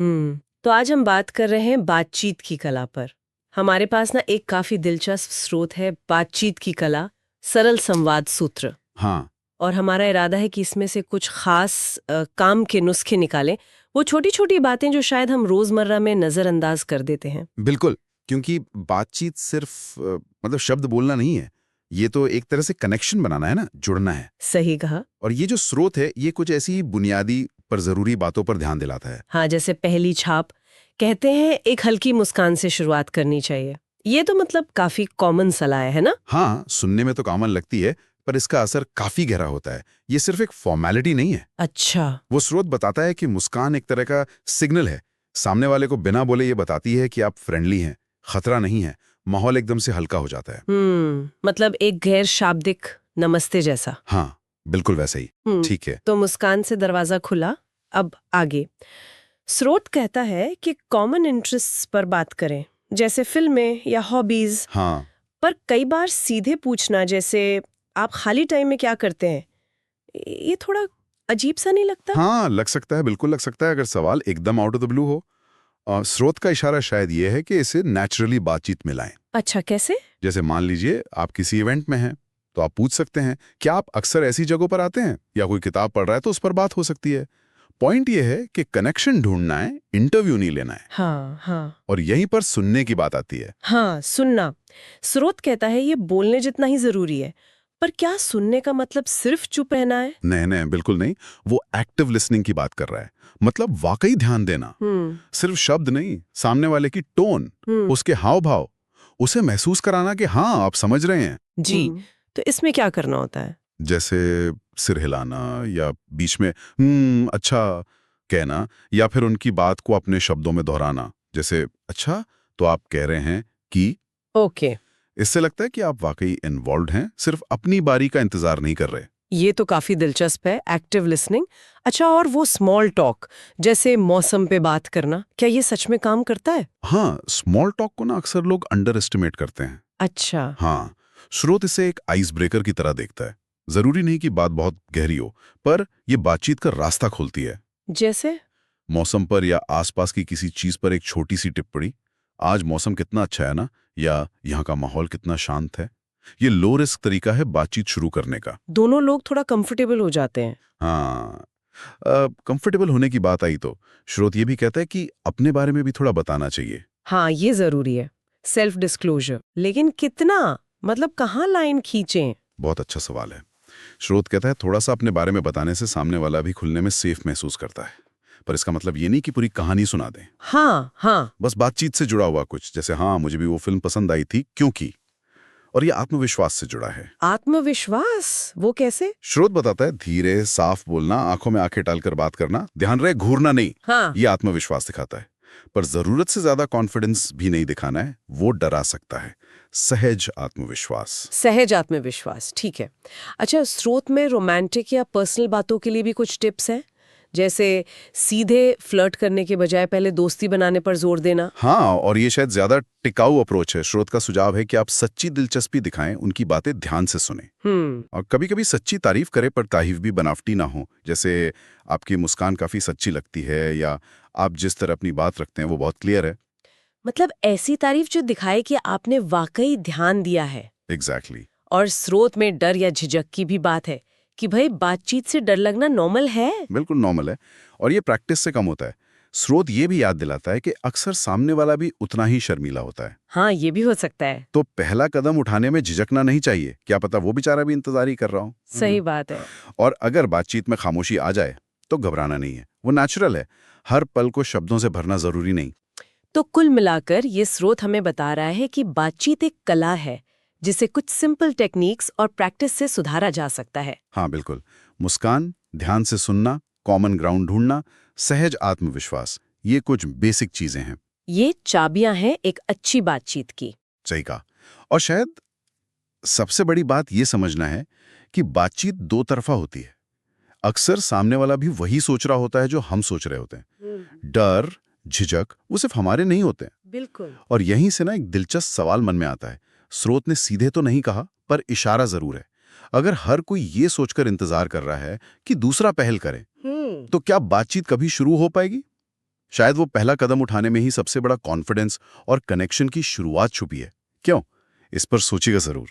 तो आज हम बात कर रहे हैं बातचीत की कला पर। हमारे पास ना एक काफी दिलचस्प स्रोत है, बातचीत की कला, सरल संवाद सूत्र। हाँ, और हमारा इरादा है कि इसमें से कुछ खास काम के नुस्खे निकालें, वो छोटी छोटी बातें जो शायद हम रोजमर्रा में नजरअंदाज कर देते हैं। बिल्कुल। क्योंकि बातचीत सिर्फ मतलब शब्द बोलना नहीं है। ये तो एक तरह से कनेक्शन बनाना है ना, जुड़ना है। सही कहा। और ये जो स्रोत है, ये कुछ ऐसी बुनियादी पर जरूरी बातों पर ध्यान दिलाता है। हाँ, जैसे पहली छाप कहते हैं, एक हल्की मुस्कान से शुरुआत करनी चाहिए। ये तो मतलब काफी कॉमन सलाह है ना? हाँ, सुनने में तो कॉमन लगती है, पर इसका असर काफी गहरा होता है। ये सिर्फ एक फॉर्मेलिटी नहीं है। अच्छा। वो स्रोत बताता है कि मुस्कान एक तरह का सिग्नल है। सामने वाले को बिना बोले ये बताती है कि आप फ्रेंडली हैं, खतरा नहीं है। माहौल एकदम से हल्का हो जाता है। मतलब एक गैर शाब्दिक नमस्ते जैसा। हाँ, बिल्कुल वैसे ही। ठीक है। तो मुस्कान से दरवाजा खुला। अब आगे स्रोत कहता है कि कॉमन इंटरेस्ट्स पर बात करें, जैसे फिल्में या हॉबीज। हाँ, पर कई बार सीधे पूछना, जैसे आप खाली टाइम में क्या करते हैं, ये थोड़ा अजीब सा नहीं लगता? हाँ, लग सकता है, बिल्कुल लग सकता है अगर सवाल एकदम आउट ऑफ द ब्लू हो। स्रोत का इशारा शायद ये है कि इसे नेचुरली बातचीत में लाएं। अच्छा, कैसे? जैसे मान लीजिए आप किसी इवेंट में हैं, तो आप पूछ सकते हैं, क्या आप अक्सर ऐसी जगहों पर आते हैं? या कोई किताब पढ़ रहा है तो उस पर बात हो सकती है। पॉइंट ये है कि कनेक्शन ढूंढना है, इंटरव्यू नहीं लेना है। हाँ हाँ। और यहीं पर सुनने की बात आती है। हाँ, सुनना। स्रोत कहता है ये बोलने जितना ही जरूरी है। पर क्या सुनने का मतलब सिर्फ चुप रहना है? नहीं नहीं, बिल्कुल नहीं। वो एक्टिव लिसनिंग की बात कर रहा है। मतलब वाकई ध्यान देना। सिर्फ शब्द नहीं, सामने वाले की टोन, उसके हाव भाव, उसे महसूस कराना कि हाँ आप समझ रहे हैं। जी। तो इसमें क्या करना होता है? जैसे सिर हिलाना, या बीच में अच्छा कहना, या फिर उनकी बात को अपने शब्दों में दोहराना। जैसे अच्छा, तो आप कह रहे हैं कि। ओके। इससे लगता है कि आप वाकई इन्वॉल्व हैं, सिर्फ अपनी बारी का इंतजार नहीं कर रहे। ये तो काफी दिलचस्प है, एक्टिव लिसनिंग। अच्छा, और वो स्मॉल टॉक, जैसे मौसम पे बात करना, क्या ये सच में काम करता है? हाँ, स्मॉल टॉक को ना अक्सर लोग अंडर एस्टिमेट करते हैं। अच्छा। हाँ, स्रोत इसे एक आइस ब्रेकर की तरह देखता है। जरूरी नहीं कि बात बहुत गहरी हो, पर यह बातचीत का रास्ता खोलती है। जैसे? मौसम पर या आसपास की किसी चीज पर एक छोटी सी टिप्पणी, आज मौसम कितना अच्छा है ना, या यहाँ का माहौल कितना शांत है। ये लो रिस्क तरीका है बातचीत शुरू करने का। दोनों लोग थोड़ा कंफर्टेबल हो जाते हैं। हाँ, कंफर्टेबल होने की बात आई तो स्रोत ये भी कहता है कि अपने बारे में भी थोड़ा बताना चाहिए। हाँ, ये जरूरी है, सेल्फ डिस्क्लोजर। लेकिन कितना, मतलब कहाँ लाइन खींचें? बहुत अच्छा सवाल है। स्रोत कहता है थोड़ा सा अपने बारे में बताने से सामने वाला भी खुलने में सेफ महसूस करता है। पर इसका मतलब ये नहीं कि पूरी कहानी सुना दें। हाँ हाँ। बस बातचीत से जुड़ा हुआ कुछ, जैसे हाँ मुझे भी वो फिल्म पसंद आई थी क्योंकि। और ये आत्मविश्वास से जुड़ा है। आत्मविश्वास, वो कैसे? स्रोत बताता है धीरे साफ बोलना, आंखों में आंखें डालकर बात करना, ध्यान रहे घूरना नहीं। हाँ। ये आत्मविश्वास दिखाता है। पर जरूरत से ज्यादा कॉन्फिडेंस भी नहीं दिखाना है, वो डरा सकता है। सहज आत्मविश्वास। सहज आत्मविश्वास, ठीक है। अच्छा, स्रोत में रोमांटिक या पर्सनल बातों के लिए भी कुछ टिप्स हैं, जैसे सीधे फ्लर्ट करने के बजाय पहले दोस्ती बनाने पर जोर देना? हाँ, और ये शायद ज्यादा टिकाऊ अप्रोच है। स्रोत का सुझाव है कि आप सच्ची दिलचस्पी दिखाएं, उनकी बातें ध्यान से सुने। और कभी कभी सच्ची तारीफ करें, पर तारीफ भी बनावटी ना हो। जैसे आपकी मुस्कान काफी सच्ची लगती है, या आप जिस तरह अपनी बात रखते हैं वो बहुत क्लियर है। मतलब ऐसी तारीफ जो दिखाए कि आपने वाकई ध्यान दिया है। एग्जैक्टली। और स्रोत में डर या झिझक की भी बात है कि भाई बातचीत से डर लगना नॉर्मल है। बिल्कुल नॉर्मल है, और ये प्रैक्टिस से कम होता है। स्रोत ये भी याद दिलाता है कि अक्सर सामने वाला भी उतना ही शर्मीला होता है। हाँ, ये भी हो सकता है। तो पहला कदम उठाने में झिझकना नहीं चाहिए। क्या पता वो बेचारा भी इंतजार ही कर रहा हो। सही बात है। और अगर बातचीत में खामोशी आ जाए तो घबराना नहीं है, वो नेचुरल है। हर पल को शब्दों से भरना जरूरी नहीं। तो कुल मिलाकर ये स्रोत हमें बता रहा है कि बातचीत एक कला है, जिसे कुछ सिंपल टेक्निक्स और प्रैक्टिस से सुधारा जा सकता है। हाँ बिल्कुल। मुस्कान, ध्यान से सुनना, कॉमन ग्राउंड ढूंढना, सहज आत्मविश्वास, ये कुछ बेसिक चीजें हैं। ये चाबियां हैं एक अच्छी बातचीत की। सही कहा। और शायद सबसे बड़ी बात ये समझना है कि बातचीत दो तरफा होती है। अक्सर सामने वाला भी वही सोच रहा होता है जो हम सोच रहे होते हैं। डर, झिझक वो सिर्फ हमारे नहीं होते हैं। बिल्कुल। और यहीं से ना एक दिलचस्प सवाल मन में आता है। स्रोत ने सीधे तो नहीं कहा, पर इशारा जरूर है। अगर हर कोई ये सोचकर इंतजार कर रहा है कि दूसरा पहल करे, तो क्या बातचीत कभी शुरू हो पाएगी? शायद वो पहला कदम उठाने में ही सबसे बड़ा कॉन्फिडेंस और कनेक्शन की शुरुआत छुपी है। क्यों? इस पर सोचिएगा जरूर।